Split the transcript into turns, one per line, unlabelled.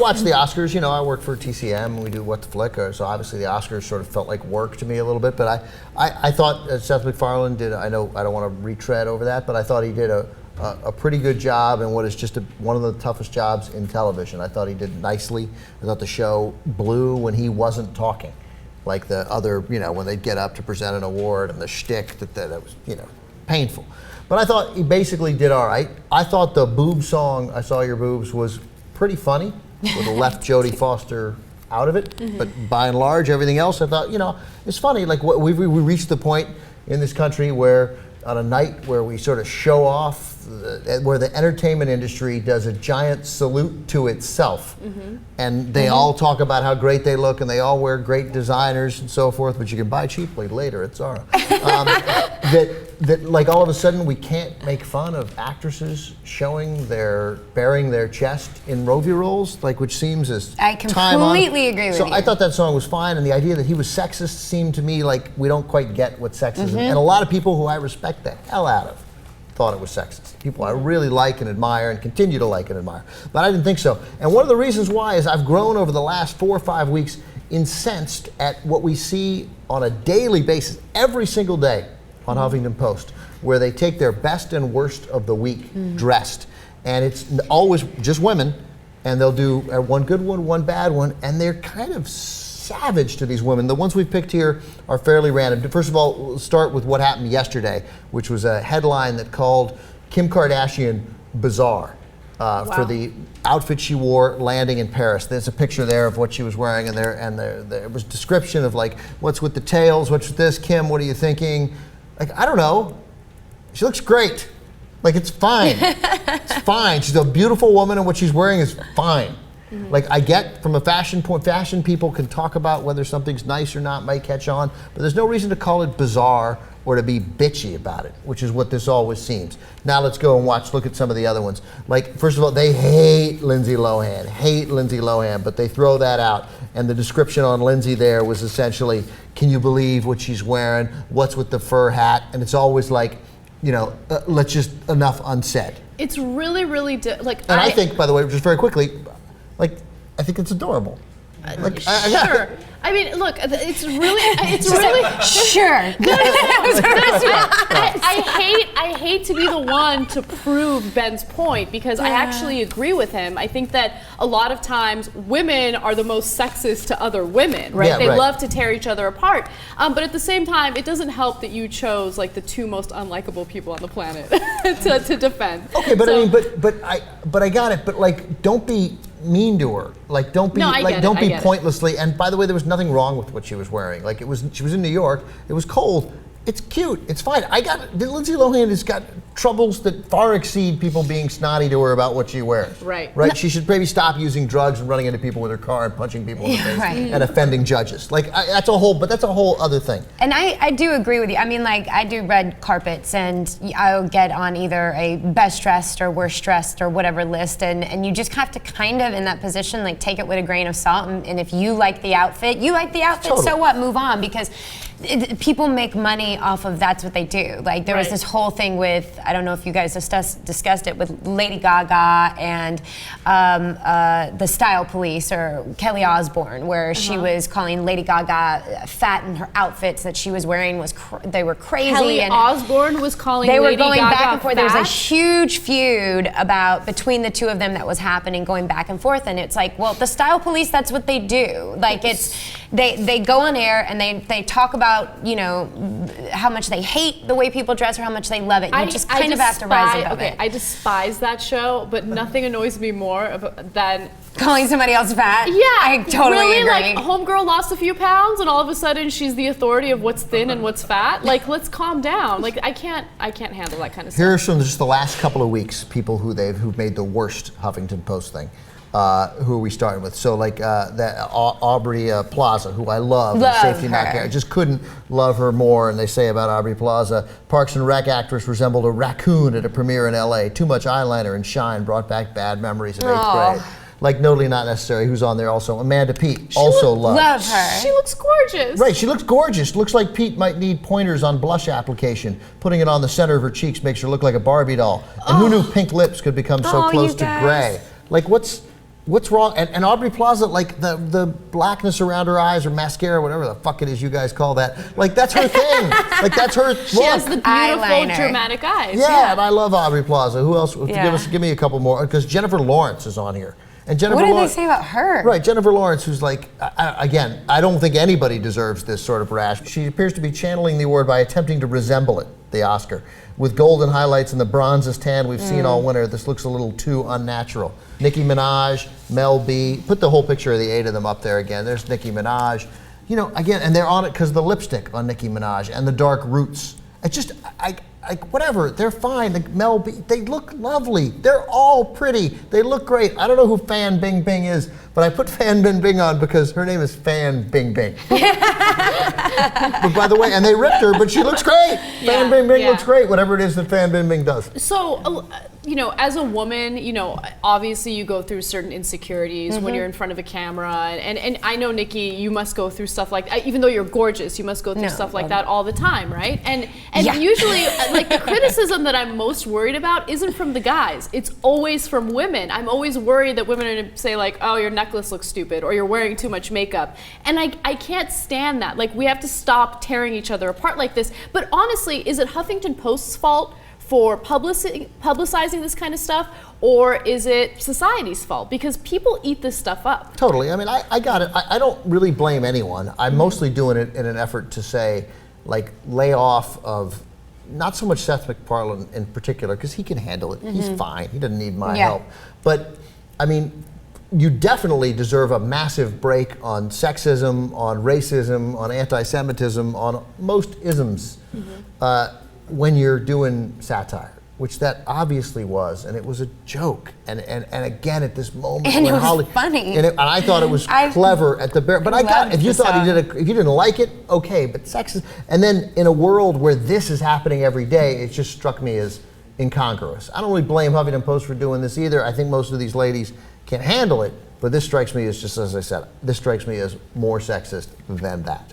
watch the Oscars. You know, I work for TCM. We do What the Flick, so obviously the Oscars sort of felt like work to me a little bit. But I thought Seth MacFarlane did. I know I don't want to retread over that, but I thought he did a pretty good job in what is just one of the toughest jobs in television. I thought he did nicely. I thought the show blew when he wasn't talking, like the other, you know, when they'd get up to present an award and the shtick that was, you know, painful. But I thought he basically did all right. I thought the boob song, I Saw Your Boobs, was pretty funny. Would have left Jodie Foster out of it. But by and large, everything else, I thought, you know, it's funny. Like we reached the point in this country where on a night where we sort of show off, where the entertainment industry does a giant salute to itself. And they all talk about how great they look and they all wear great designers and so forth, but you can buy cheaply later at Zara. That like all of a sudden we can't make fun of actresses bearing their chest in Rovie roles, like, which seems as
I completely agree with you.
So I thought that song was fine, and the idea that he was sexist seemed to me like we don't quite get what sexism, and a lot of people who I respect the hell out of thought it was sexist. People I really like and admire and continue to like and admire. But I didn't think so. And one of the reasons why is I've grown over the last 4 or 5 weeks incensed at what we see on a daily basis, every single day on Huffington Post, where they take their best and worst of the week dressed. And it's always just women, and they'll do one good one, one bad one, and they're kind of savage to these women. The ones we've picked here are fairly random. First of all, we'll start with what happened yesterday, which was a headline that called Kim Kardashian bizarre for the outfit she wore landing in Paris. There's a picture there of what she was wearing, and there was a description of like, what's with the tails, what's with this, Kim, what are you thinking? Like, I don't know. She looks great. Like, it's fine. It's fine. She's a beautiful woman, and what she's wearing is fine. Like, I get from a fashion point, fashion people can talk about whether something's nice or not, might catch on, but there's no reason to call it bizarre or to be bitchy about it, which is what this always seems. Now let's go and look at some of the other ones. Like, first of all, they hate Lindsay Lohan, but they throw that out. And the description on Lindsay there was essentially, can you believe what she's wearing? What's with the fur hat? And it's always like, you know, let's just, enough unsaid.
It's really, really,
and I think, by the way, just very quickly, like, I think it's adorable. Like,
sure. I mean, look, it's really
sure.
I hate to be the one to prove Ben's point, because I actually agree with him. I think that a lot of times women are the most sexist to other women, right? They love to tear each other apart. But at the same time, it doesn't help that you chose like the two most unlikable people on the planet to defend.
Okay, but so, I mean, but I got it. But like, don't be mean to her. Like, don't be don't be pointlessly. And by the way, there was nothing wrong with what she was wearing. Like, she was in New York. It was cold. It's cute. It's fine. Lindsay Lohan has got troubles that far exceed people being snotty to her about what she wears.
Right.
Right. She should maybe stop using drugs and running into people with her car and punching people in the face and offending judges. Like, that's a whole other thing.
And I do agree with you. I mean, like, I do red carpets, and I'll get on either a best dressed or worst dressed or whatever list, and you just have to kind of, in that position, like, take it with a grain of salt. And if you like the outfit, totally. So what? Move on, because people make money off of that's what they do. Like, there was this whole thing with, I don't know if you guys discussed it, with Lady Gaga and the Style Police, or Kelly Osbourne, where she was calling Lady Gaga fat in her outfits that she was wearing. They were crazy.
Kelly Osbourne was calling Lady Gaga
They were going back and forth.
fat?
There was a huge feud between the two of them that was happening, going back and forth. And it's like, well, the Style Police, that's what they do. Like, they go on air and they talk about, you know, how much they hate the way people dress or how much they love it. You just kind of have to rise above it.
I despise that show, but nothing annoys me more than
calling somebody else fat.
Yeah,
I totally agree.
Like, homegirl lost a few pounds, and all of a sudden she's the authority of what's thin and what's fat. Like, let's calm down. Like, I can't handle that kind of stuff.
Here's from just the last couple of weeks, people who've made the worst Huffington Post thing. Who are we starting with? So, like, that Aubrey Plaza, who I love Safety Not Care. I just couldn't love her more. And they say about Aubrey Plaza, Parks and Rec actress resembled a raccoon at a premiere in LA. Too much eyeliner and shine brought back bad memories of 8th grade. Like, Totally Not Necessary, who's on there also. Amanda Peet, also loved.
Love her.
She looks gorgeous.
Right, she looks gorgeous. Looks like Pete might need pointers on blush application. Putting it on the center of her cheeks makes her look like a Barbie doll. And who knew pink lips could become so close to gray? Like, What's wrong? And Aubrey Plaza, like the blackness around her eyes or mascara, whatever the fuck it is you guys call that, like that's her thing. Like that's her look.
She has the beautiful
Eyeliner.
dramatic eyes.
Yeah, and I love Aubrey Plaza. Who else?
Yeah.
Give me a couple more, because Jennifer Lawrence is on here. And Jennifer
What did they
Lawrence,
say about her?
Right, Jennifer Lawrence, who's like, again, I don't think anybody deserves this sort of rash. She appears to be channeling the award by attempting to resemble it, the Oscar. With golden highlights and the bronzest tan we've seen all winter, this looks a little too unnatural. Nicki Minaj, Mel B, put the whole picture of the 8 of them up there again. There's Nicki Minaj. You know, again, and they're on it because of the lipstick on Nicki Minaj and the dark roots. It's just, whatever, they're fine. Like Mel B, they look lovely. They're all pretty. They look great. I don't know who Fan Bingbing is, but I put Fan Bingbing on because her name is Fan Bingbing. But by the way, and they ripped her, but she looks great. Fan Bingbing looks great, whatever it is that Fan Bingbing does.
So, you know, as a woman, you know, obviously you go through certain insecurities when you're in front of a camera. And I know, Nikki, you must go through stuff like that. Even though you're gorgeous, you must go through stuff like that all the time, right? And usually, like, the criticism that I'm most worried about isn't from the guys. It's always from women. I'm always worried that women are going to say, like, oh, your necklace looks stupid, or you're wearing too much makeup. And I can't stand that. Like, we have to stop tearing each other apart like this. But honestly, is it Huffington Post's fault for publicizing this kind of stuff, or is it society's fault? Because people eat this stuff up.
Totally. I mean, I got it. I don't really blame anyone. I'm mostly doing it in an effort to say, like, lay off of not so much Seth MacFarlane in particular, because he can handle it. He's fine. He doesn't need my help. But, I mean, you definitely deserve a massive break on sexism, on racism, on anti-Semitism, on most isms when you're doing satire, which that obviously was, and it was a joke. And again, at this moment,
and
when
it was funny,
and I thought it was clever at the bare. But I got, if you thought if you didn't like it, okay. But sexist, and then in a world where this is happening every day, it just struck me as incongruous. I don't really blame Huffington Post for doing this either. I think most of these ladies can't handle it, but this strikes me as, just as I said, this strikes me as more sexist than that.